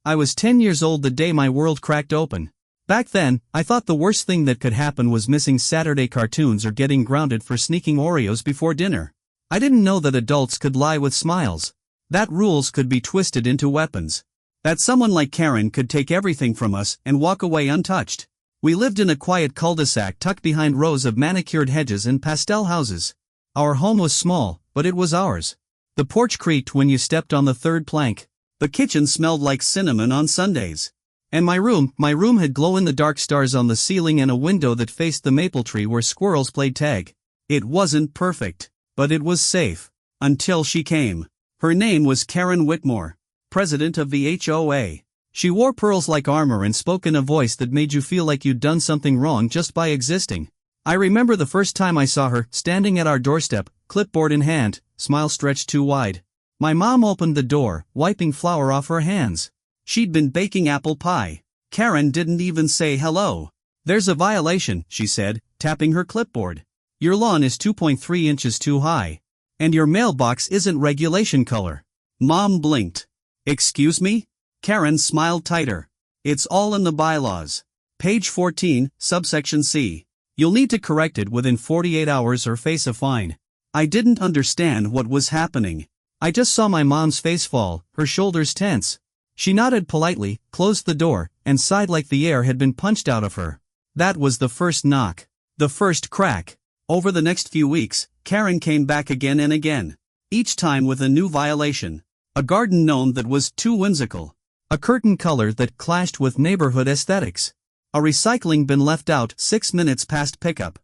I was 10 years old the day my world cracked open. Back then, I thought the worst thing that could happen was missing Saturday cartoons or getting grounded for sneaking Oreos before dinner. I didn't know that adults could lie with smiles. That rules could be twisted into weapons. That someone like Karen could take everything from us and walk away untouched. We lived in a quiet cul-de-sac tucked behind rows of manicured hedges and pastel houses. Our home was small, but it was ours. The porch creaked when you stepped on the third plank. The kitchen smelled like cinnamon on Sundays. And my room had glow-in-the-dark stars on the ceiling and a window that faced the maple tree where squirrels played tag. It wasn't perfect, but it was safe. Until she came. Her name was Karen Whitmore, president of the HOA. She wore pearls like armor and spoke in a voice that made you feel like you'd done something wrong just by existing. I remember the first time I saw her, standing at our doorstep, clipboard in hand, smile stretched too wide. My mom opened the door, wiping flour off her hands. She'd been baking apple pie. Karen didn't even say hello. "There's a violation," she said, tapping her clipboard. "Your lawn is 2.3 inches too high. And your mailbox isn't regulation color." Mom blinked. "Excuse me?" Karen smiled tighter. "It's all in the bylaws. Page 14, subsection C. You'll need to correct it within 48 hours or face a fine." I didn't understand what was happening. I just saw my mom's face fall, her shoulders tense. She nodded politely, closed the door, and sighed like the air had been punched out of her. That was the first knock. The first crack. Over the next few weeks, Karen came back again and again. Each time with a new violation. A garden gnome that was too whimsical. A curtain color that clashed with neighborhood aesthetics. A recycling bin left out 6 minutes past pickup.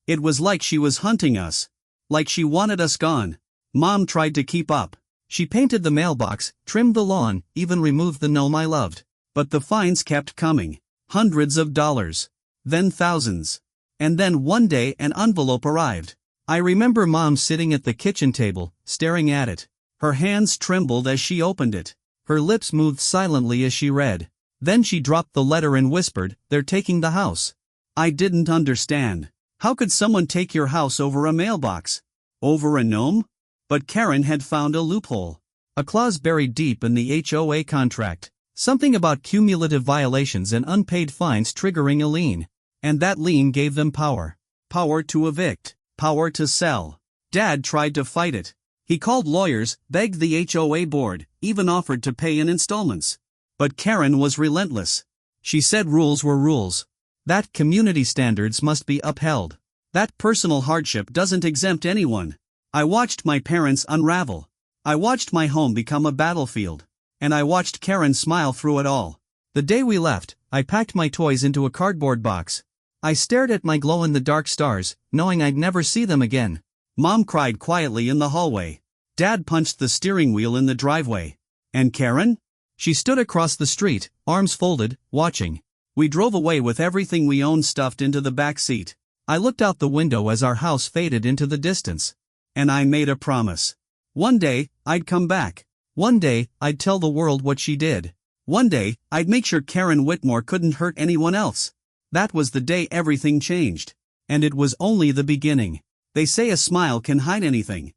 It was like she was hunting us. Like she wanted us gone. Mom tried to keep up. She painted the mailbox, trimmed the lawn, even removed the gnome I loved. But the fines kept coming. Hundreds of dollars. Then thousands. And then one day an envelope arrived. I remember Mom sitting at the kitchen table, staring at it. Her hands trembled as she opened it. Her lips moved silently as she read. Then she dropped the letter and whispered, "They're taking the house." I didn't understand. How could someone take your house over a mailbox? Over a gnome? But Karen had found a loophole. A clause buried deep in the HOA contract. Something about cumulative violations and unpaid fines triggering a lien. And that lien gave them power. Power to evict. Power to sell. Dad tried to fight it. He called lawyers, begged the HOA board, even offered to pay in installments. But Karen was relentless. She said rules were rules. That community standards must be upheld. That personal hardship doesn't exempt anyone. I watched my parents unravel. I watched my home become a battlefield. And I watched Karen smile through it all. The day we left, I packed my toys into a cardboard box. I stared at my glow-in-the-dark stars, knowing I'd never see them again. Mom cried quietly in the hallway. Dad punched the steering wheel in the driveway. And Karen? She stood across the street, arms folded, watching. We drove away with everything we owned stuffed into the back seat. I looked out the window as our house faded into the distance. And I made a promise. One day, I'd come back. One day, I'd tell the world what she did. One day, I'd make sure Karen Whitmore couldn't hurt anyone else. That was the day everything changed. And it was only the beginning. They say a smile can hide anything.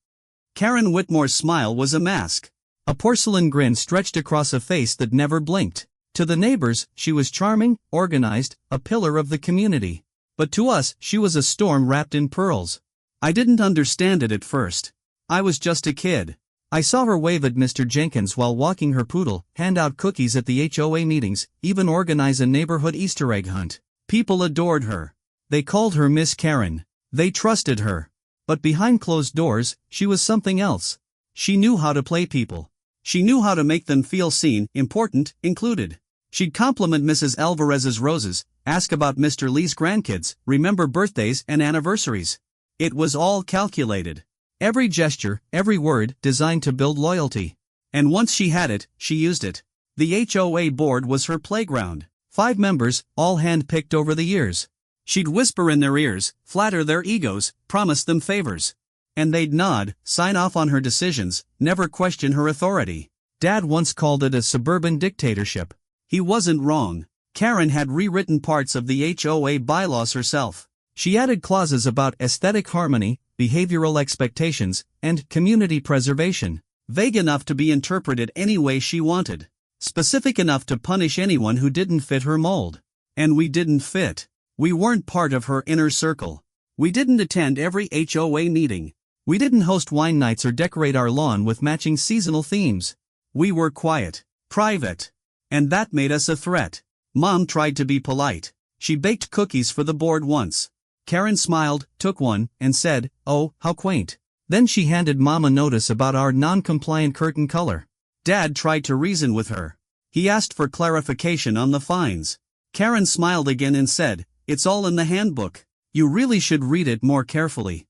Karen Whitmore's smile was a mask. A porcelain grin stretched across a face that never blinked. To the neighbors, she was charming, organized, a pillar of the community. But to us, she was a storm wrapped in pearls. I didn't understand it at first. I was just a kid. I saw her wave at Mr. Jenkins while walking her poodle, hand out cookies at the HOA meetings, even organize a neighborhood Easter egg hunt. People adored her. They called her Miss Karen. They trusted her. But behind closed doors, she was something else. She knew how to play people. She knew how to make them feel seen, important, included. She'd compliment Mrs. Alvarez's roses, ask about Mr. Lee's grandkids, remember birthdays and anniversaries. It was all calculated. Every gesture, every word, designed to build loyalty. And once she had it, she used it. The HOA board was her playground. 5 members, all hand-picked over the years. She'd whisper in their ears, flatter their egos, promise them favors. And they'd nod, sign off on her decisions, never question her authority. Dad once called it a suburban dictatorship. He wasn't wrong. Karen had rewritten parts of the HOA bylaws herself. She added clauses about aesthetic harmony, behavioral expectations, and community preservation, vague enough to be interpreted any way she wanted. Specific enough to punish anyone who didn't fit her mold. And we didn't fit. We weren't part of her inner circle. We didn't attend every HOA meeting. We didn't host wine nights or decorate our lawn with matching seasonal themes. We were quiet, private. And that made us a threat. Mom tried to be polite. She baked cookies for the board once. Karen smiled, took one, and said, "Oh, how quaint." Then she handed Mom a notice about our non-compliant curtain color. Dad tried to reason with her. He asked for clarification on the fines. Karen smiled again and said, "It's all in the handbook. You really should read it more carefully."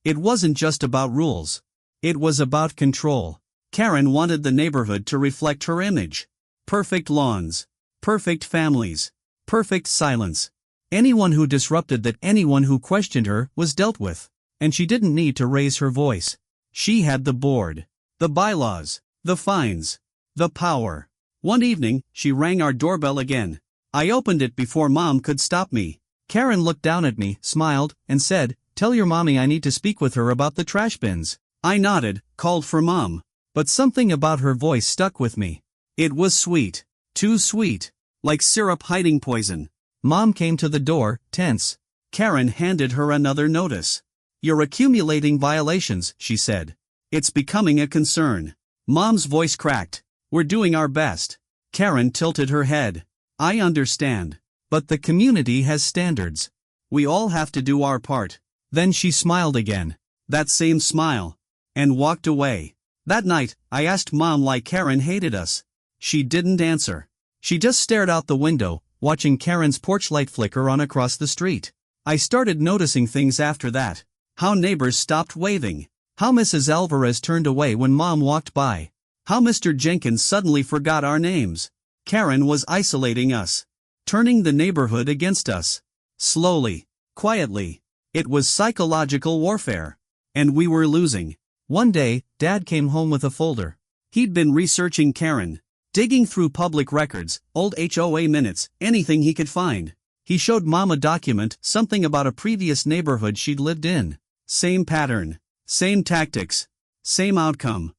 It wasn't just about rules. It was about control. Karen wanted the neighborhood to reflect her image. Perfect lawns. Perfect families. Perfect silence. Anyone who disrupted that, anyone who questioned her, was dealt with. And she didn't need to raise her voice. She had the board, the bylaws, the fines, the power. One evening, she rang our doorbell again. I opened it before Mom could stop me. Karen looked down at me, smiled, and said, "Tell your mommy I need to speak with her about the trash bins." I nodded, called for Mom. But something about her voice stuck with me. It was sweet. Too sweet. Like syrup hiding poison. Mom came to the door, tense. Karen handed her another notice. "You're accumulating violations," she said. "It's becoming a concern." Mom's voice cracked. "We're doing our best." Karen tilted her head. "I understand. But the community has standards. We all have to do our part." Then she smiled again. That same smile. And walked away. That night, I asked Mom why Karen hated us. She didn't answer. She just stared out the window, watching Karen's porch light flicker on across the street. I started noticing things after that. How neighbors stopped waving. How Mrs. Alvarez turned away when Mom walked by. How Mr. Jenkins suddenly forgot our names. Karen was isolating us. Turning the neighborhood against us. Slowly. Quietly. It was psychological warfare. And we were losing. One day, Dad came home with a folder. He'd been researching Karen. Digging through public records, old HOA minutes, anything he could find. He showed Mom a document, something about a previous neighborhood she'd lived in. Same pattern. Same tactics. Same outcome.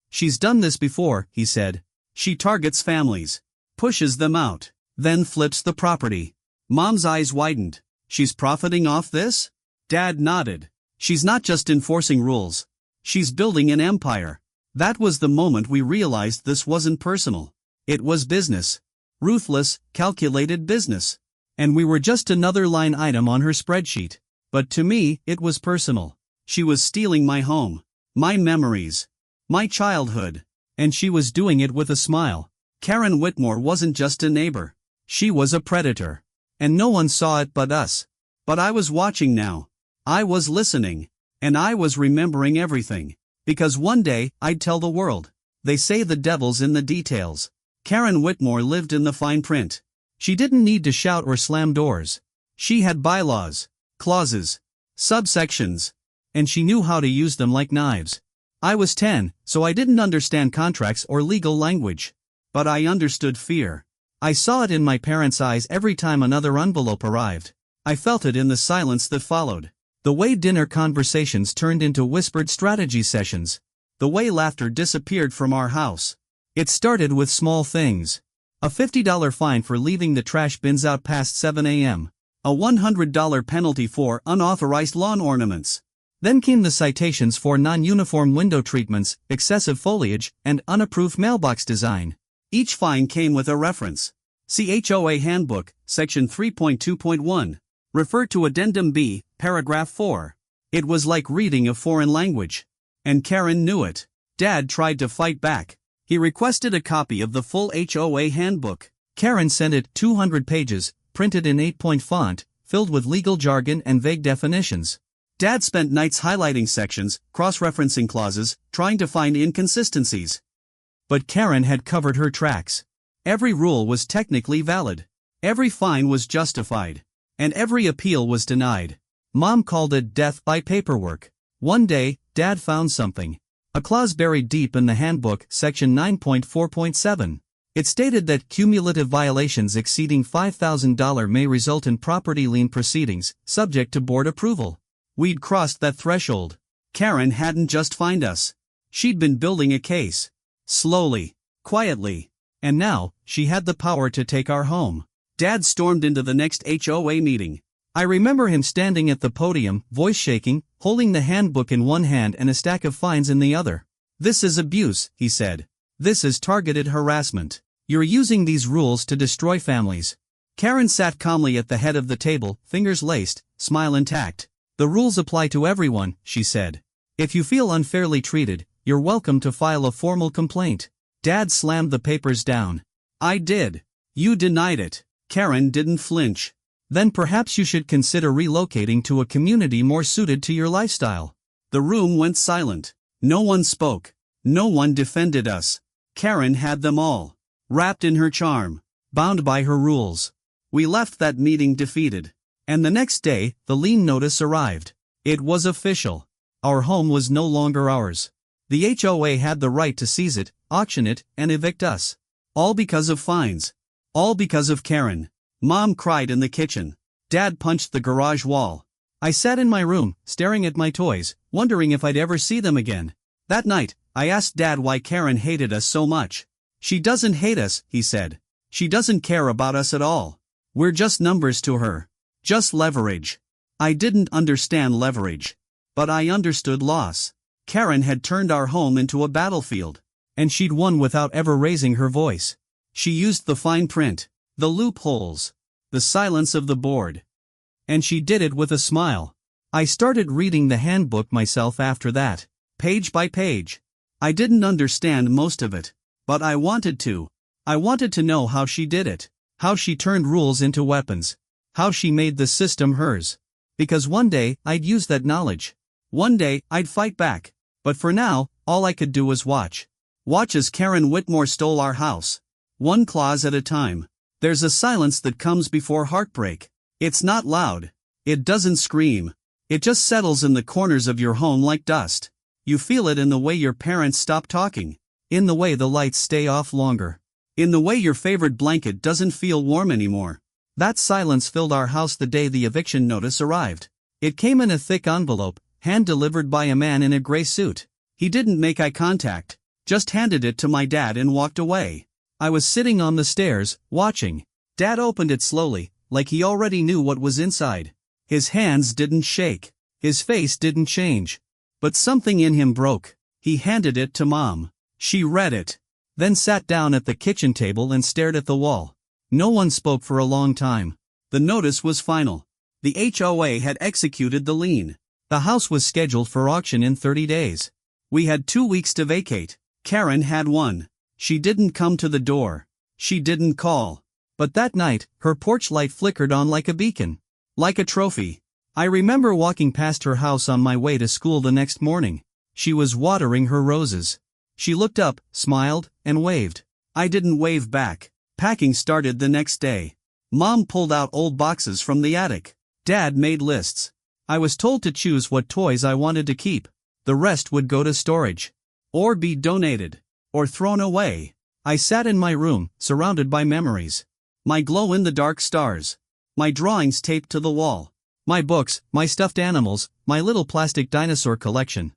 "She's done this before," he said. "She targets families. Pushes them out. Then flips the property." Mom's eyes widened. "She's profiting off this?" Dad nodded. "She's not just enforcing rules. She's building an empire." That was the moment we realized this wasn't personal. It was business. Ruthless, calculated business. And we were just another line item on her spreadsheet. But to me, it was personal. She was stealing my home. My memories. My childhood. And she was doing it with a smile. Karen Whitmore wasn't just a neighbor. She was a predator. And no one saw it but us. But I was watching now. I was listening. And I was remembering everything. Because one day, I'd tell the world. They say the devil's in the details. Karen Whitmore lived in the fine print. She didn't need to shout or slam doors. She had bylaws, clauses, subsections. And she knew how to use them like knives. I was 10, so I didn't understand contracts or legal language. But I understood fear. I saw it in my parents' eyes every time another envelope arrived. I felt it in the silence that followed. The way dinner conversations turned into whispered strategy sessions. The way laughter disappeared from our house. It started with small things. A $50 fine for leaving the trash bins out past 7 a.m. A $100 penalty for unauthorized lawn ornaments. Then came the citations for non-uniform window treatments, excessive foliage, and unapproved mailbox design. Each fine came with a reference. See HOA Handbook, Section 3.2.1. Refer to Addendum B, Paragraph 4. It was like reading a foreign language. And Karen knew it. Dad tried to fight back. He requested a copy of the full HOA handbook. Karen sent it 200 pages, printed in 8-point font, filled with legal jargon and vague definitions. Dad spent nights highlighting sections, cross-referencing clauses, trying to find inconsistencies. But Karen had covered her tracks. Every rule was technically valid. Every fine was justified. And every appeal was denied. Mom called it death by paperwork. One day, Dad found something. A clause buried deep in the handbook, Section 9.4.7. It stated that cumulative violations exceeding $5,000 may result in property lien proceedings, subject to board approval. We'd crossed that threshold. Karen hadn't just fined us. She'd been building a case. Slowly. Quietly. And now, she had the power to take our home. Dad stormed into the next HOA meeting. I remember him standing at the podium, voice shaking, holding the handbook in one hand and a stack of fines in the other. "This is abuse," he said. "This is targeted harassment. You're using these rules to destroy families." Karen sat calmly at the head of the table, fingers laced, smile intact. "The rules apply to everyone," she said. "If you feel unfairly treated, you're welcome to file a formal complaint." Dad slammed the papers down. "I did. You denied it." Karen didn't flinch. "Then perhaps you should consider relocating to a community more suited to your lifestyle." The room went silent. No one spoke. No one defended us. Karen had them all. Wrapped in her charm. Bound by her rules. We left that meeting defeated. And the next day, the lien notice arrived. It was official. Our home was no longer ours. The HOA had the right to seize it, auction it, and evict us. All because of fines. All because of Karen. Mom cried in the kitchen. Dad punched the garage wall. I sat in my room, staring at my toys, wondering if I'd ever see them again. That night, I asked Dad why Karen hated us so much. "She doesn't hate us," he said. "She doesn't care about us at all. We're just numbers to her. Just leverage." I didn't understand leverage. But I understood loss. Karen had turned our home into a battlefield. And she'd won without ever raising her voice. She used the fine print. The loopholes. The silence of the board. And she did it with a smile. I started reading the handbook myself after that. Page by page. I didn't understand most of it. But I wanted to. I wanted to know how she did it. How she turned rules into weapons. How she made the system hers. Because one day, I'd use that knowledge. One day, I'd fight back. But for now, all I could do was watch. Watch as Karen Whitmore stole our house. One clause at a time. There's a silence that comes before heartbreak. It's not loud. It doesn't scream. It just settles in the corners of your home like dust. You feel it in the way your parents stop talking. In the way the lights stay off longer. In the way your favorite blanket doesn't feel warm anymore. That silence filled our house the day the eviction notice arrived. It came in a thick envelope, hand-delivered by a man in a gray suit. He didn't make eye contact, just handed it to my dad and walked away. I was sitting on the stairs, watching. Dad opened it slowly, like he already knew what was inside. His hands didn't shake. His face didn't change. But something in him broke. He handed it to Mom. She read it. Then sat down at the kitchen table and stared at the wall. No one spoke for a long time. The notice was final. The HOA had executed the lien. The house was scheduled for auction in 30 days. We had 2 weeks to vacate. Karen had one. She didn't come to the door. She didn't call. But that night, her porch light flickered on like a beacon. Like a trophy. I remember walking past her house on my way to school the next morning. She was watering her roses. She looked up, smiled, and waved. I didn't wave back. Packing started the next day. Mom pulled out old boxes from the attic. Dad made lists. I was told to choose what toys I wanted to keep. The rest would go to storage. Or be donated. Or thrown away. I sat in my room, surrounded by memories. My glow-in-the-dark stars. My drawings taped to the wall. My books, my stuffed animals, my little plastic dinosaur collection.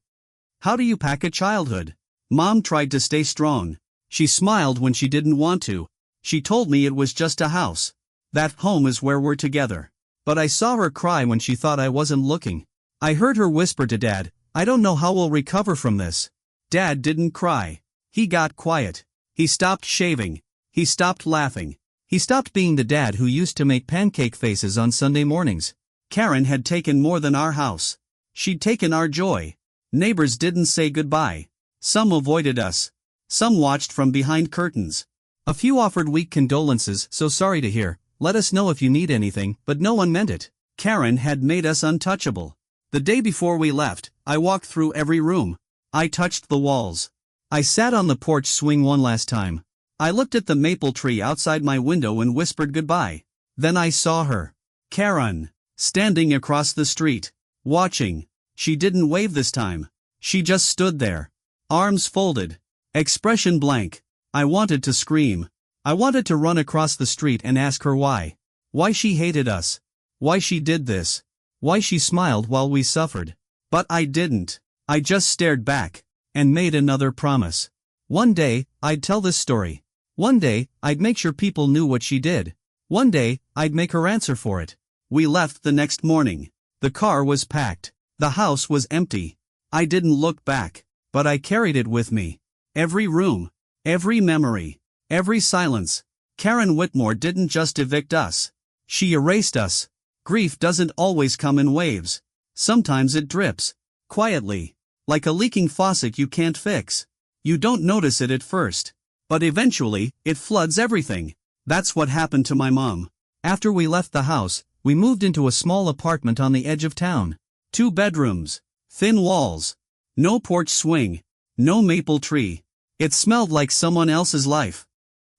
How do you pack a childhood? Mom tried to stay strong. She smiled when she didn't want to. She told me it was just a house. That home is where we're together. But I saw her cry when she thought I wasn't looking. I heard her whisper to Dad, "I don't know how we'll recover from this." Dad didn't cry. He got quiet. He stopped shaving. He stopped laughing. He stopped being the dad who used to make pancake faces on Sunday mornings. Karen had taken more than our house. She'd taken our joy. Neighbors didn't say goodbye. Some avoided us. Some watched from behind curtains. A few offered weak condolences, "So sorry to hear, let us know if you need anything," but no one meant it. Karen had made us untouchable. The day before we left, I walked through every room. I touched the walls. I sat on the porch swing one last time. I looked at the maple tree outside my window and whispered goodbye. Then I saw her. Karen. Standing across the street. Watching. She didn't wave this time. She just stood there. Arms folded. Expression blank. I wanted to scream. I wanted to run across the street and ask her why. Why she hated us. Why she did this. Why she smiled while we suffered. But I didn't. I just stared back. And made another promise. One day, I'd tell this story. One day, I'd make sure people knew what she did. One day, I'd make her answer for it. We left the next morning. The car was packed. The house was empty. I didn't look back, but I carried it with me. Every room, every memory, every silence. Karen Whitmore didn't just evict us. She erased us. Grief doesn't always come in waves. Sometimes it drips, quietly, like a leaking faucet you can't fix. You don't notice it at first, but eventually, it floods everything. That's what happened to my mom. After we left the house, we moved into a small apartment on the edge of town. 2 bedrooms, thin walls, no porch swing, no maple tree. It smelled like someone else's life.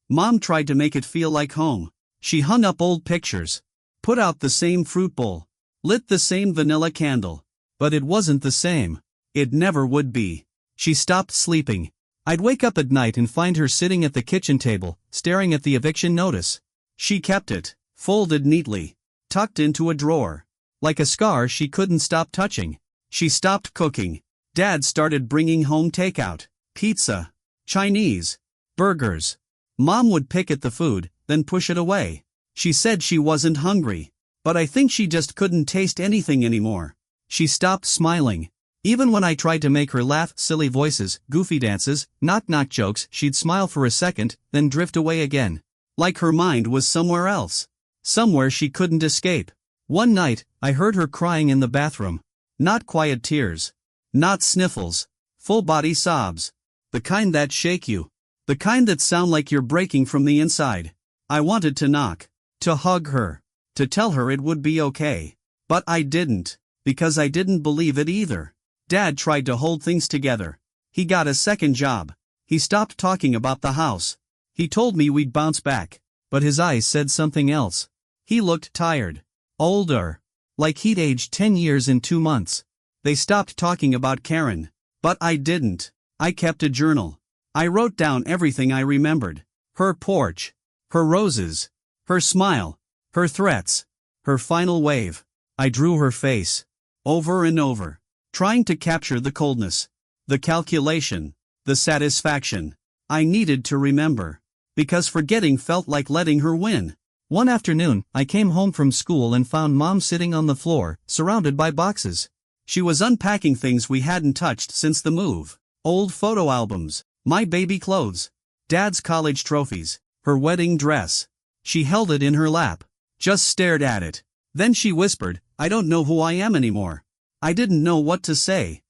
Mom tried to make it feel like home. She hung up old pictures, put out the same fruit bowl, lit the same vanilla candle. But it wasn't the same. It never would be. She stopped sleeping. I'd wake up at night and find her sitting at the kitchen table, staring at the eviction notice. She kept it, folded neatly, tucked into a drawer. Like a scar she couldn't stop touching. She stopped cooking. Dad started bringing home takeout, pizza, Chinese, burgers. Mom would pick at the food, then push it away. She said she wasn't hungry, but I think she just couldn't taste anything anymore. She stopped smiling. Even when I tried to make her laugh, silly voices, goofy dances, knock-knock jokes, she'd smile for a second, then drift away again. Like her mind was somewhere else. Somewhere she couldn't escape. One night, I heard her crying in the bathroom. Not quiet tears. Not sniffles. Full-body sobs. The kind that shake you. The kind that sound like you're breaking from the inside. I wanted to knock. To hug her. To tell her it would be okay. But I didn't. Because I didn't believe it either. Dad tried to hold things together. He got a second job. He stopped talking about the house. He told me we'd bounce back. But his eyes said something else. He looked tired. Older. Like he'd aged 10 years in 2 months. They stopped talking about Karen. But I didn't. I kept a journal. I wrote down everything I remembered. Her porch. Her roses. Her smile. Her threats. Her final wave. I drew her face. Over and over. Trying to capture the coldness. The calculation. The satisfaction. I needed to remember. Because forgetting felt like letting her win. One afternoon, I came home from school and found Mom sitting on the floor, surrounded by boxes. She was unpacking things we hadn't touched since the move. Old photo albums. My baby clothes. Dad's college trophies. Her wedding dress. She held it in her lap. Just stared at it. Then she whispered, "I don't know who I am anymore." I didn't know what to say.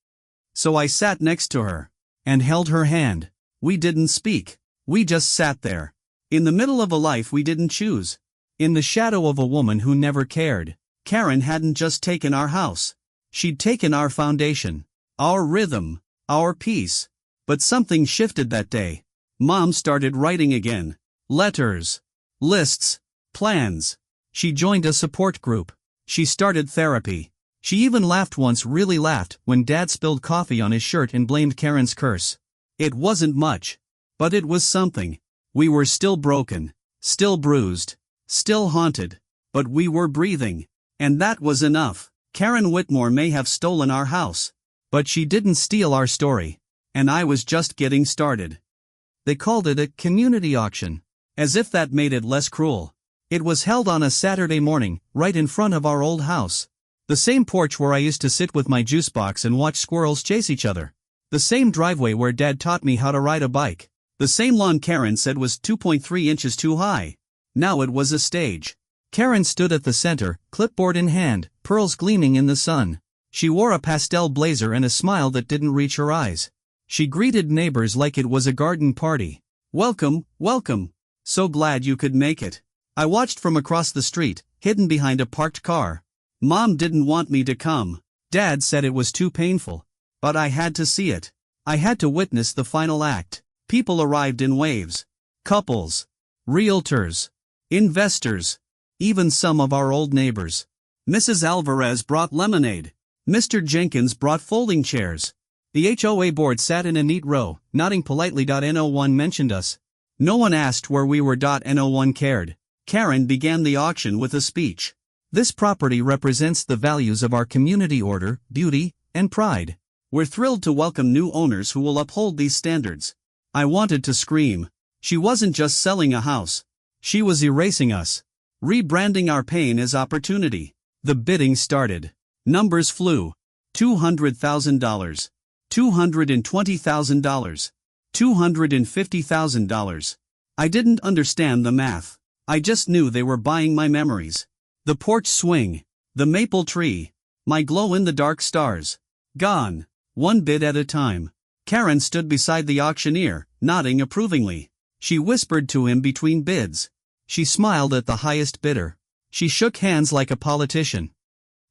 So I sat next to her. And held her hand. We didn't speak. We just sat there. In the middle of a life we didn't choose. In the shadow of a woman who never cared. Karen hadn't just taken our house. She'd taken our foundation. Our rhythm. Our peace. But something shifted that day. Mom started writing again. Letters. Lists. Plans. She joined a support group. She started therapy. She even laughed once, really laughed, when Dad spilled coffee on his shirt and blamed Karen's curse. It wasn't much. But it was something. We were still broken. Still bruised. Still haunted. But we were breathing. And that was enough. Karen Whitmore may have stolen our house. But she didn't steal our story. And I was just getting started. They called it a community auction. As if that made it less cruel. It was held on a Saturday morning, right in front of our old house. The same porch where I used to sit with my juice box and watch squirrels chase each other. The same driveway where Dad taught me how to ride a bike. The same lawn Karen said was 2.3 inches too high. Now it was a stage. Karen stood at the center, clipboard in hand, pearls gleaming in the sun. She wore a pastel blazer and a smile that didn't reach her eyes. She greeted neighbors like it was a garden party. "Welcome, welcome. So glad you could make it." I watched from across the street, hidden behind a parked car. Mom didn't want me to come. Dad said it was too painful. But I had to see it. I had to witness the final act. People arrived in waves. Couples. Realtors. Investors. Even some of our old neighbors. Mrs. Alvarez brought lemonade. Mr. Jenkins brought folding chairs. The HOA board sat in a neat row, nodding politely. No one mentioned us. No one asked where we were. No one cared. Karen began the auction with a speech. "This property represents the values of our community: order, beauty, and pride. We're thrilled to welcome new owners who will uphold these standards." I wanted to scream. She wasn't just selling a house. She was erasing us. Rebranding our pain as opportunity. The bidding started. Numbers flew. $200,000. $220,000. $250,000. I didn't understand the math. I just knew they were buying my memories. The porch swing. The maple tree. My glow-in-the-dark stars. Gone. One bid at a time. Karen stood beside the auctioneer, nodding approvingly. She whispered to him between bids. She smiled at the highest bidder. She shook hands like a politician.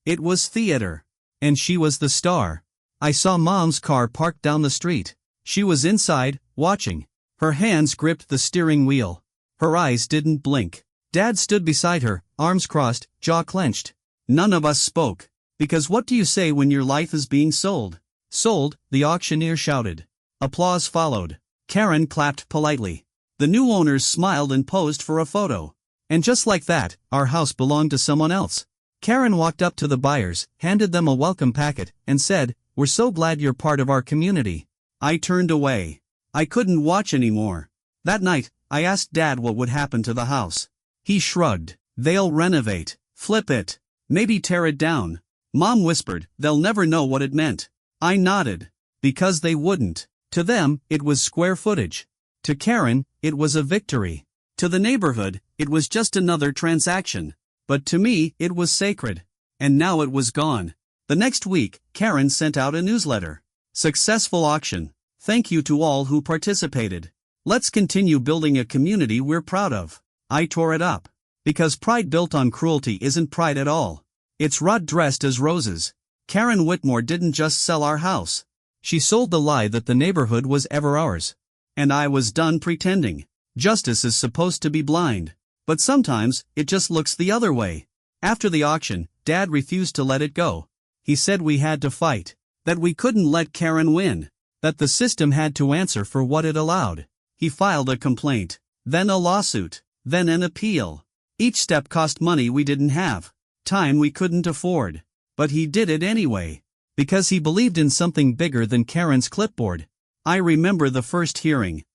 It was theater. And she was the star. I saw Mom's car parked down the street. She was inside, watching. Her hands gripped the steering wheel. Her eyes didn't blink. Dad stood beside her, arms crossed, jaw clenched. None of us spoke. Because what do you say when your life is being sold? Sold, the auctioneer shouted. Applause followed. Karen clapped politely. The new owners smiled and posed for a photo. And just like that, our house belonged to someone else. Karen walked up to the buyers, handed them a welcome packet, and said, "We're so glad you're part of our community." I turned away. I couldn't watch anymore. That night, I asked Dad what would happen to the house. He shrugged. They'll renovate, flip it, maybe tear it down. Mom whispered, they'll never know what it meant. I nodded. Because they wouldn't. To them, it was square footage. To Karen, it was a victory. To the neighborhood, it was just another transaction. But to me, it was sacred. And now it was gone. The next week, Karen sent out a newsletter. Successful auction. Thank you to all who participated. Let's continue building a community we're proud of. I tore it up. Because pride built on cruelty isn't pride at all. It's rot dressed as roses. Karen Whitmore didn't just sell our house. She sold the lie that the neighborhood was ever ours. And I was done pretending. Justice is supposed to be blind. But sometimes, it just looks the other way. After the auction, Dad refused to let it go. He said we had to fight. That we couldn't let Karen win. That the system had to answer for what it allowed. He filed a complaint. Then a lawsuit. Then an appeal. Each step cost money we didn't have. Time we couldn't afford. But he did it anyway. Because he believed in something bigger than Karen's clipboard. I remember the first hearing.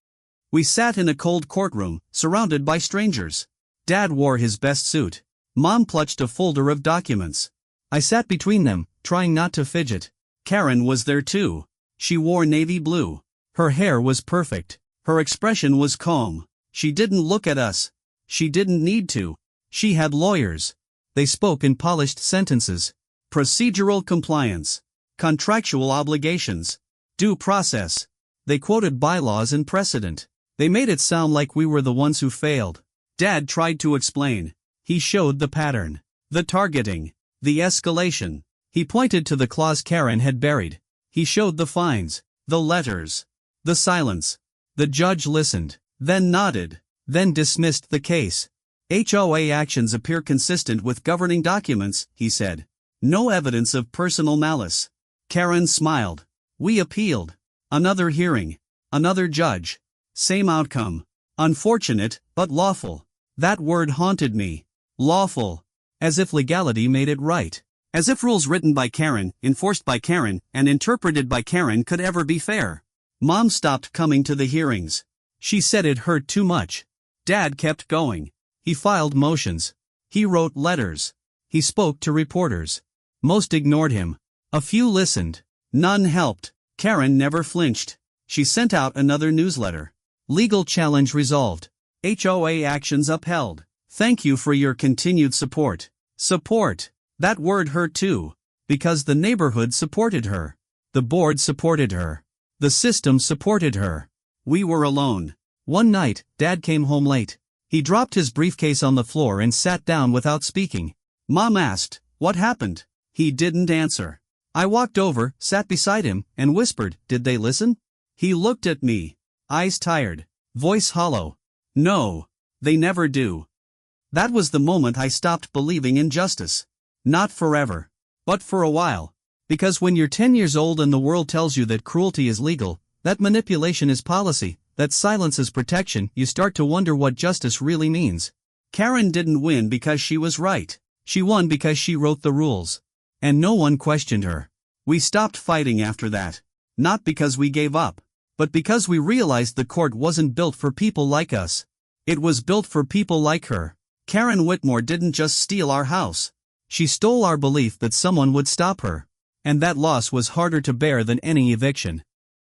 We sat in a cold courtroom, surrounded by strangers. Dad wore his best suit. Mom clutched a folder of documents. I sat between them, trying not to fidget. Karen was there too. She wore navy blue. Her hair was perfect. Her expression was calm. She didn't look at us. She didn't need to. She had lawyers. They spoke in polished sentences. Procedural compliance. Contractual obligations. Due process. They quoted bylaws and precedent. They made it sound like we were the ones who failed. Dad tried to explain. He showed the pattern. The targeting. The escalation. He pointed to the clause Karen had buried. He showed the fines. The letters. The silence. The judge listened. Then nodded. Then dismissed the case. HOA actions appear consistent with governing documents, he said. No evidence of personal malice. Karen smiled. We appealed. Another hearing. Another judge. Same outcome. Unfortunate, but lawful. That word haunted me. Lawful. As if legality made it right. As if rules written by Karen, enforced by Karen, and interpreted by Karen could ever be fair. Mom stopped coming to the hearings. She said it hurt too much. Dad kept going. He filed motions. He wrote letters. He spoke to reporters. Most ignored him. A few listened. None helped. Karen never flinched. She sent out another newsletter. Legal challenge resolved. HOA actions upheld. Thank you for your continued support. Support. That word hurt too. Because the neighborhood supported her. The board supported her. The system supported her. We were alone. One night, Dad came home late. He dropped his briefcase on the floor and sat down without speaking. Mom asked, "What happened?" He didn't answer. I walked over, sat beside him, and whispered, "Did they listen?" He looked at me. Eyes tired. Voice hollow. "No. They never do." That was the moment I stopped believing in justice. Not forever. But for a while. Because when you're 10 years old and the world tells you that cruelty is legal, that manipulation is policy, that silence is protection, you start to wonder what justice really means. Karen didn't win because she was right. She won because she wrote the rules. And no one questioned her. We stopped fighting after that. Not because we gave up. but because we realized the court wasn't built for people like us. It was built for people like her. Karen Whitmore didn't just steal our house. She stole our belief that someone would stop her. And that loss was harder to bear than any eviction.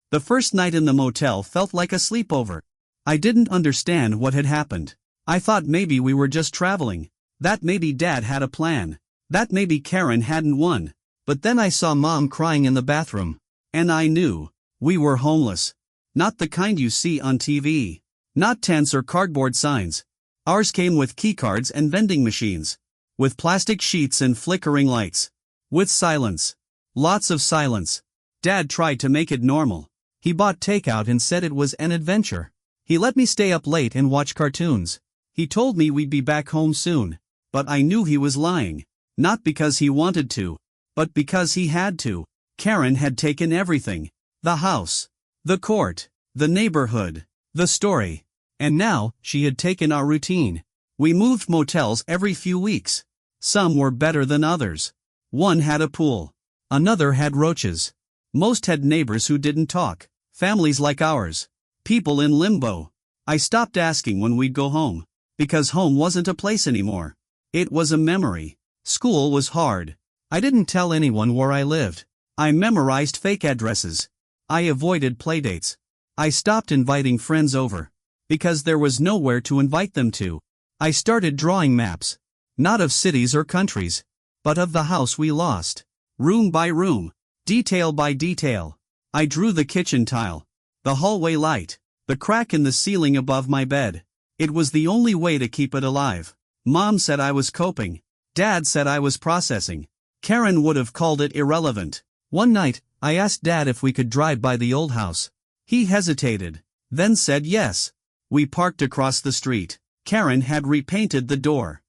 The first night in the motel felt like a sleepover. I didn't understand what had happened. I thought maybe we were just traveling. That maybe Dad had a plan. That maybe Karen hadn't won. But then I saw Mom crying in the bathroom. And I knew. We were homeless. Not the kind you see on TV. Not tents or cardboard signs. Ours came with keycards and vending machines. With plastic sheets and flickering lights. With silence. Lots of silence. Dad tried to make it normal. He bought takeout and said it was an adventure. He let me stay up late and watch cartoons. He told me we'd be back home soon. But I knew he was lying. Not because he wanted to. But because he had to. Karen had taken everything. The house. The court. The neighborhood. The story. And now, she had taken our routine. We moved motels every few weeks. Some were better than others. One had a pool. Another had roaches. Most had neighbors who didn't talk. Families like ours. People in limbo. I stopped asking when we'd go home. Because home wasn't a place anymore. It was a memory. School was hard. I didn't tell anyone where I lived. I memorized fake addresses. I avoided playdates. I stopped inviting friends over. Because there was nowhere to invite them to. I started drawing maps. Not of cities or countries. But of the house we lost. Room by room. Detail by detail. I drew the kitchen tile. The hallway light. The crack in the ceiling above my bed. It was the only way to keep it alive. Mom said I was coping. Dad said I was processing. Karen would have called it irrelevant. One night, I asked Dad if we could drive by the old house. He hesitated. Then said yes. We parked across the street. Karen had repainted the door.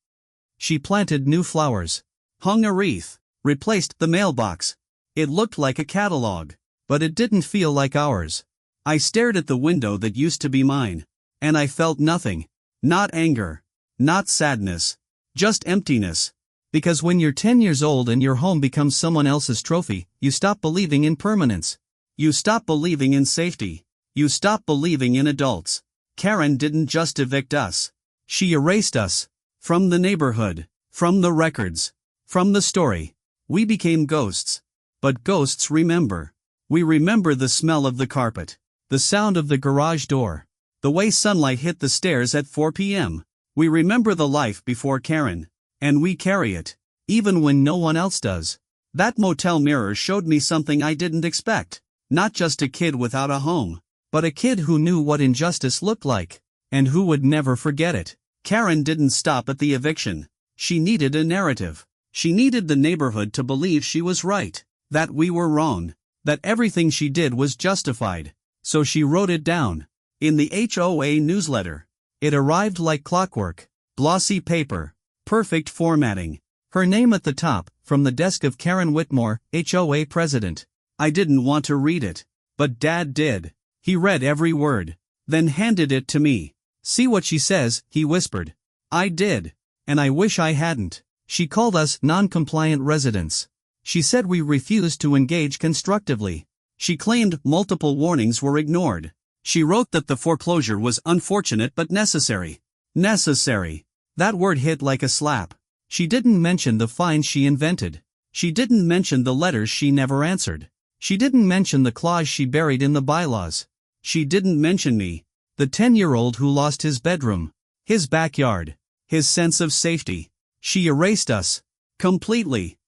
She planted new flowers. Hung a wreath. Replaced the mailbox. It looked like a catalog. But it didn't feel like ours. I stared at the window that used to be mine. And I felt nothing. Not anger. Not sadness. Just emptiness. Because when you're 10 years old and your home becomes someone else's trophy, you stop believing in permanence. You stop believing in safety. You stop believing in adults. Karen didn't just evict us. She erased us. From the neighborhood. From the records. From the story. We became ghosts. But ghosts remember. We remember the smell of the carpet. The sound of the garage door. The way sunlight hit the stairs at 4 p.m. We remember the life before Karen. And we carry it. Even when no one else does. That motel mirror showed me something I didn't expect. Not just a kid without a home. But a kid who knew what injustice looked like. And who would never forget it. Karen didn't stop at the eviction. She needed a narrative. She needed the neighborhood to believe she was right. That we were wrong. That everything she did was justified. So she wrote it down. In the HOA newsletter. It arrived like clockwork. Glossy paper. Perfect formatting. Her name at the top, from the desk of Karen Whitmore, HOA president. I didn't want to read it. But Dad did. He read every word. Then handed it to me. See what she says, he whispered. I did. And I wish I hadn't. She called us non-compliant residents. She said we refused to engage constructively. She claimed multiple warnings were ignored. She wrote that the foreclosure was unfortunate but necessary. Necessary. That word hit like a slap. She didn't mention the fines she invented. She didn't mention the letters she never answered. She didn't mention the clause she buried in the bylaws. She didn't mention me. The 10-year-old who lost his bedroom. His backyard. His sense of safety. She erased us. Completely.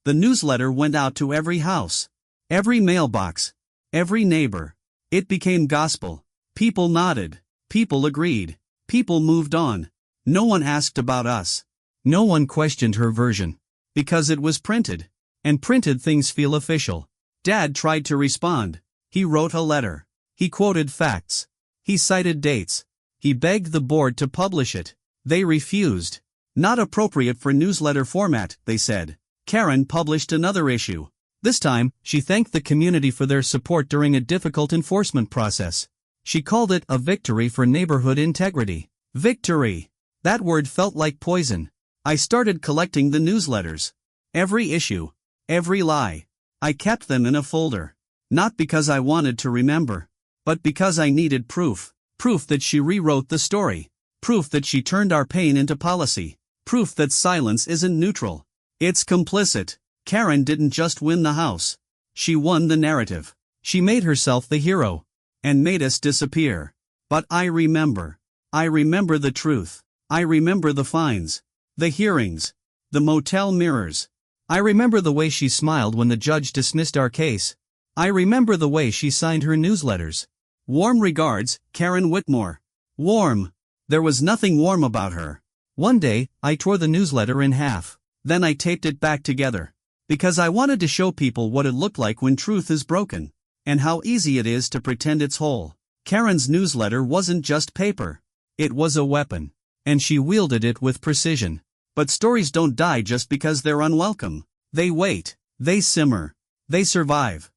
The newsletter went out to every house. Every mailbox. Every neighbor. It became gospel. People nodded. People agreed. People moved on. No one asked about us. No one questioned her version. Because it was printed. And printed things feel official. Dad tried to respond. He wrote a letter. He quoted facts. He cited dates. He begged the board to publish it. They refused. Not appropriate for newsletter format, they said. Karen published another issue. This time, she thanked the community for their support during a difficult enforcement process. She called it a victory for neighborhood integrity. Victory. That word felt like poison. I started collecting the newsletters. Every issue. Every lie. I kept them in a folder. Not because I wanted to remember. But because I needed proof. Proof that she rewrote the story. Proof that she turned our pain into policy. Proof that silence isn't neutral. It's complicit. Karen didn't just win the house. She won the narrative. She made herself the hero. And made us disappear. But I remember. I remember the truth. I remember the fines. The hearings. The motel mirrors. I remember the way she smiled when the judge dismissed our case. I remember the way she signed her newsletters. Warm regards, Karen Whitmore. Warm. There was nothing warm about her. One day, I tore the newsletter in half. Then I taped it back together. Because I wanted to show people what it looked like when truth is broken. And how easy it is to pretend it's whole. Karen's newsletter wasn't just paper. It was a weapon. And she wielded it with precision. But stories don't die just because they're unwelcome. They wait. They simmer. They survive.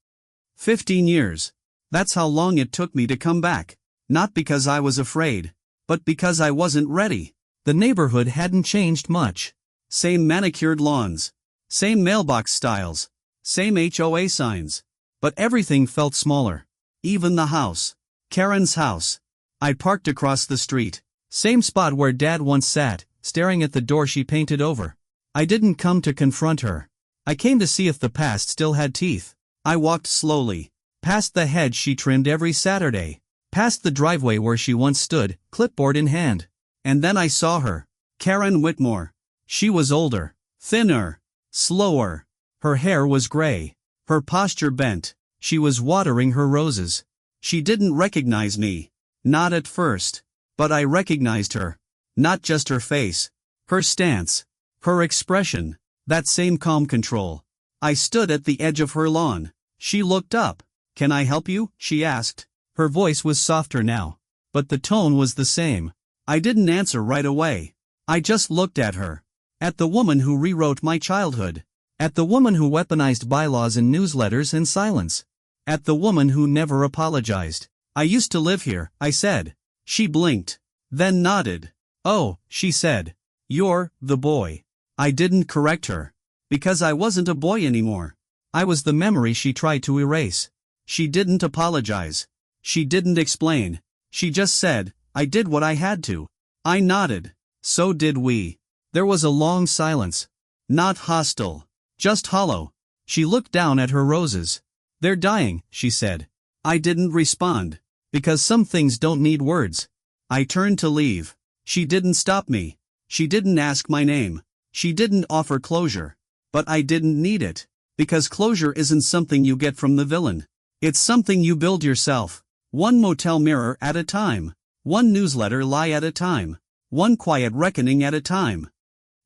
15 years. That's how long it took me to come back. Not because I was afraid. But because I wasn't ready. The neighborhood hadn't changed much. Same manicured lawns. Same mailbox styles. Same HOA signs. But everything felt smaller. Even the house. Karen's house. I parked across the street. Same spot where Dad once sat, staring at the door she painted over. I didn't come to confront her. I came to see if the past still had teeth. I walked slowly. Past the hedge she trimmed every Saturday. Past the driveway where she once stood, clipboard in hand. And then I saw her. Karen Whitmore. She was older. Thinner. Slower. Her hair was gray. Her posture bent. She was watering her roses. She didn't recognize me. Not at first. But I recognized her. Not just her face. Her stance. Her expression. That same calm control. I stood at the edge of her lawn. She looked up. "Can I help you?" she asked. Her voice was softer now. But the tone was the same. I didn't answer right away. I just looked at her. At the woman who rewrote my childhood. At the woman who weaponized bylaws in newsletters and silence. At the woman who never apologized. "I used to live here," I said. She blinked. Then nodded. "Oh," she said. "You're the boy." I didn't correct her. Because I wasn't a boy anymore. I was the memory she tried to erase. She didn't apologize. She didn't explain. She just said, "I did what I had to." I nodded. So did we. There was a long silence. Not hostile. Just hollow. She looked down at her roses. "They're dying," she said. I didn't respond. Because some things don't need words. I turned to leave. She didn't stop me. She didn't ask my name. She didn't offer closure. But I didn't need it. Because closure isn't something you get from the villain. It's something you build yourself. One motel mirror at a time. One newsletter lie at a time. One quiet reckoning at a time.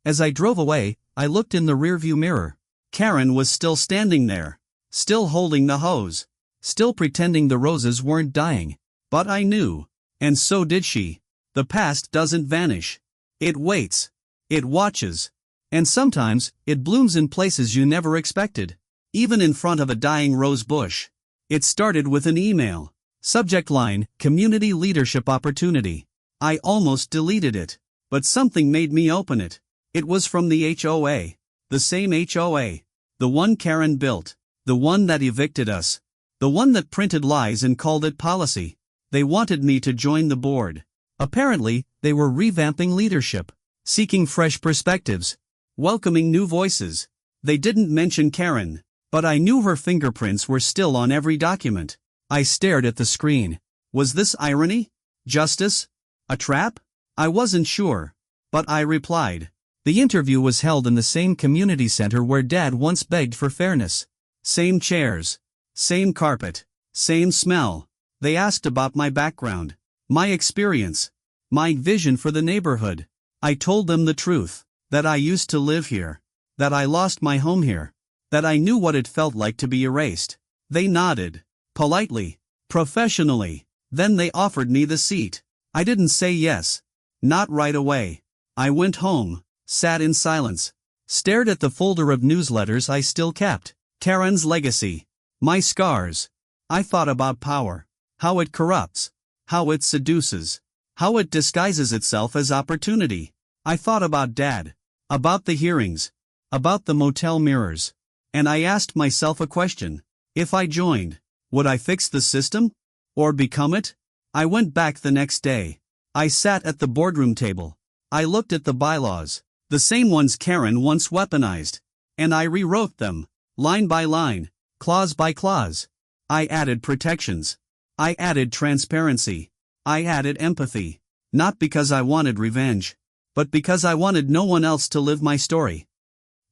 As I drove away, I looked in the rearview mirror. Karen was still standing there. Still holding the hose. Still pretending the roses weren't dying. But I knew. And so did she. The past doesn't vanish. It waits. It watches. And sometimes, it blooms in places you never expected. Even in front of a dying rose bush. It started with an email. Subject line, Community Leadership Opportunity. I almost deleted it. But something made me open it. It was from the HOA. The same HOA. The one Karen built. The one that evicted us. The one that printed lies and called it policy. They wanted me to join the board. Apparently, they were revamping leadership. Seeking fresh perspectives. Welcoming new voices. They didn't mention Karen. But I knew her fingerprints were still on every document. I stared at the screen. Was this irony? Justice? A trap? I wasn't sure. But I replied. The interview was held in the same community center where Dad once begged for fairness. Same chairs. Same carpet. Same smell. They asked about my background. My experience. My vision for the neighborhood. I told them the truth. That I used to live here. That I lost my home here. That I knew what it felt like to be erased. They nodded. Politely. Professionally. Then they offered me the seat. I didn't say yes. Not right away. I went home. Sat in silence. Stared at the folder of newsletters I still kept. Karen's legacy. My scars. I thought about power. How it corrupts. How it seduces. How it disguises itself as opportunity. I thought about Dad. About the hearings. About the motel mirrors. And I asked myself a question. If I joined, would I fix the system? Or become it? I went back the next day. I sat at the boardroom table. I looked at the bylaws, the same ones Karen once weaponized. And I rewrote them, line by line, clause by clause. I added protections. I added transparency. I added empathy. Not because I wanted revenge, but because I wanted no one else to live my story.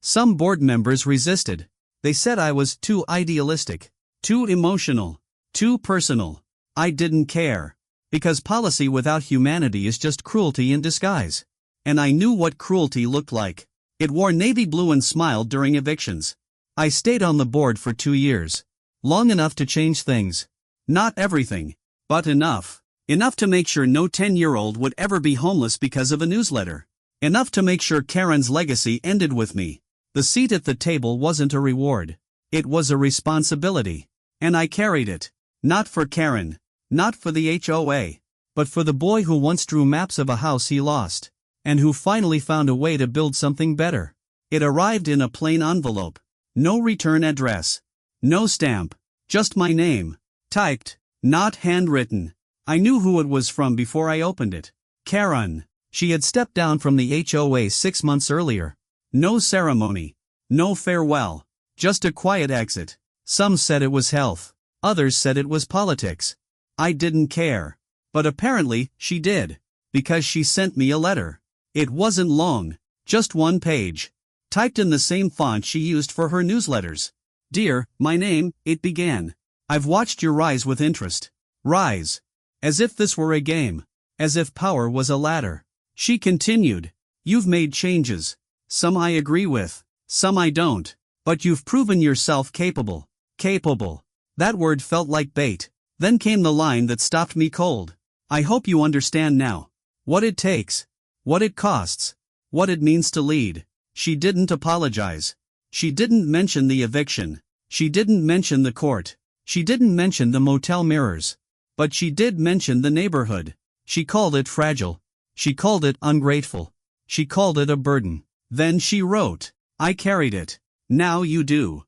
Some board members resisted. They said I was too idealistic, too emotional, too personal. I didn't care. Because policy without humanity is just cruelty in disguise. And I knew what cruelty looked like. It wore navy blue and smiled during evictions. I stayed on the board for 2 years. Long enough to change things. Not everything, but enough. Enough to make sure no 10-year-old would ever be homeless because of a newsletter. Enough to make sure Karen's legacy ended with me. The seat at the table wasn't a reward. It was a responsibility. And I carried it. Not for Karen. Not for the HOA. But for the boy who once drew maps of a house he lost. And who finally found a way to build something better. It arrived in a plain envelope. No return address. No stamp. Just my name. Typed. Not handwritten. I knew who it was from before I opened it. Karen. She had stepped down from the HOA 6 months earlier. No ceremony. No farewell. Just a quiet exit. Some said it was health. Others said it was politics. I didn't care. But apparently, she did. Because she sent me a letter. It wasn't long. Just 1 page. Typed in the same font she used for her newsletters. Dear, my name, it began. I've watched your rise with interest. Rise. As if this were a game. As if power was a ladder. She continued. You've made changes. Some I agree with. Some I don't. But you've proven yourself capable. Capable. That word felt like bait. Then came the line that stopped me cold. I hope you understand now. What it takes. What it costs. What it means to lead. She didn't apologize. She didn't mention the eviction. She didn't mention the court. She didn't mention the motel mirrors. But she did mention the neighborhood. She called it fragile. She called it ungrateful. She called it a burden. Then she wrote. I carried it. Now you do.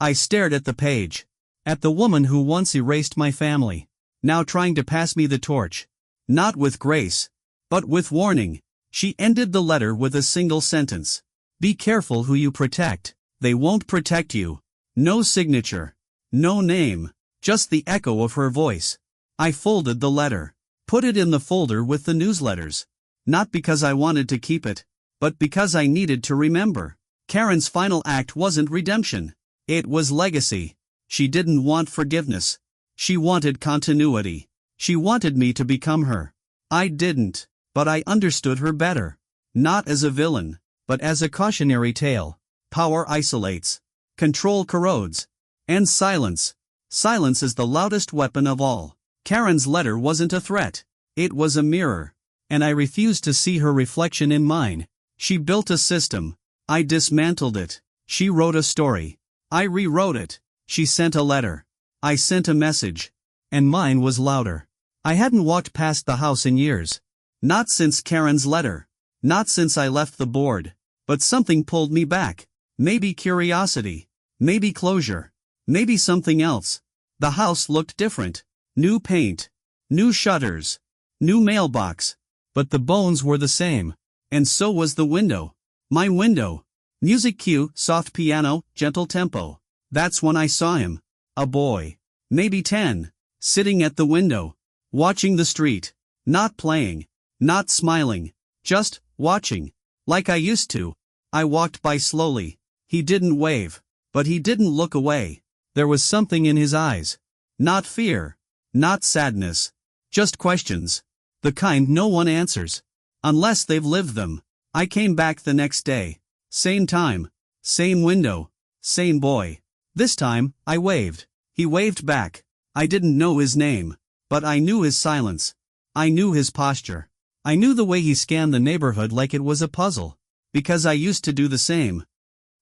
I stared at the page. At the woman who once erased my family. Now trying to pass me the torch. Not with grace. But with warning. She ended the letter with a single sentence. Be careful who you protect. They won't protect you. No signature. No name. Just the echo of her voice. I folded the letter. Put it in the folder with the newsletters. Not because I wanted to keep it. But because I needed to remember. Karen's final act wasn't redemption. It was legacy. She didn't want forgiveness. She wanted continuity. She wanted me to become her. I didn't. But I understood her better. Not as a villain, but as a cautionary tale. Power isolates. Control corrodes. And silence. Silence is the loudest weapon of all. Karen's letter wasn't a threat. It was a mirror. And I refused to see her reflection in mine. She built a system. I dismantled it. She wrote a story. I rewrote it. She sent a letter. I sent a message. And mine was louder. I hadn't walked past the house in years. Not since Karen's letter. Not since I left the board. But something pulled me back. Maybe curiosity. Maybe closure. Maybe something else. The house looked different. New paint. New shutters. New mailbox. But the bones were the same. And so was the window. My window. Music cue, soft piano, gentle tempo. That's when I saw him. A boy. Maybe 10. Sitting at the window. Watching the street. Not playing. Not smiling. Just watching. Like I used to. I walked by slowly. He didn't wave. But he didn't look away. There was something in his eyes. Not fear. Not sadness. Just questions. The kind no one answers. Unless they've lived them. I came back the next day. Same time. Same window. Same boy. This time, I waved. He waved back. I didn't know his name. But I knew his silence. I knew his posture. I knew the way he scanned the neighborhood like it was a puzzle. Because I used to do the same.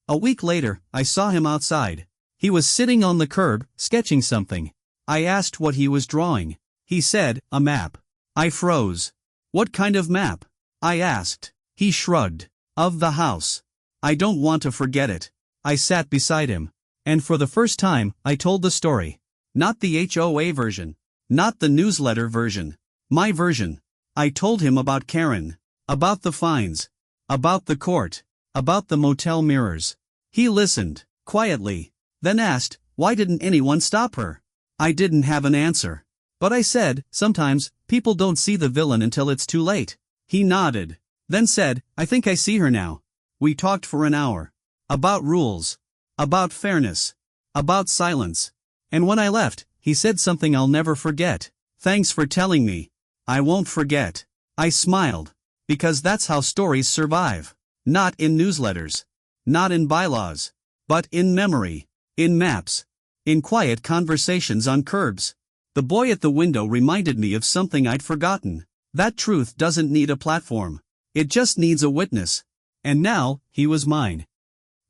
A week later, I saw him outside. He was sitting on the curb, sketching something. I asked what he was drawing. He said, a map. I froze. What kind of map? I asked. He shrugged. Of the house. I don't want to forget it. I sat beside him. And for the first time, I told the story. Not the HOA version. Not the newsletter version. My version. I told him about Karen. About the fines. About the court. About the motel mirrors. He listened, quietly, then asked, why didn't anyone stop her? I didn't have an answer. But I said, sometimes, people don't see the villain until it's too late. He nodded. Then said, I think I see her now. We talked for an hour. About rules. About fairness. About silence. And when I left, he said something I'll never forget. Thanks for telling me. I won't forget. I smiled. Because that's how stories survive. Not in newsletters. Not in bylaws. But in memory. In maps. In quiet conversations on curbs. The boy at the window reminded me of something I'd forgotten. That truth doesn't need a platform. It just needs a witness. And now, he was mine.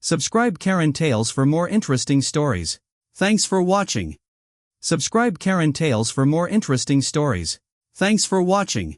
Subscribe Karen Tales for more interesting stories. Thanks for watching. Subscribe Karen Tales for more interesting stories. Thanks for watching.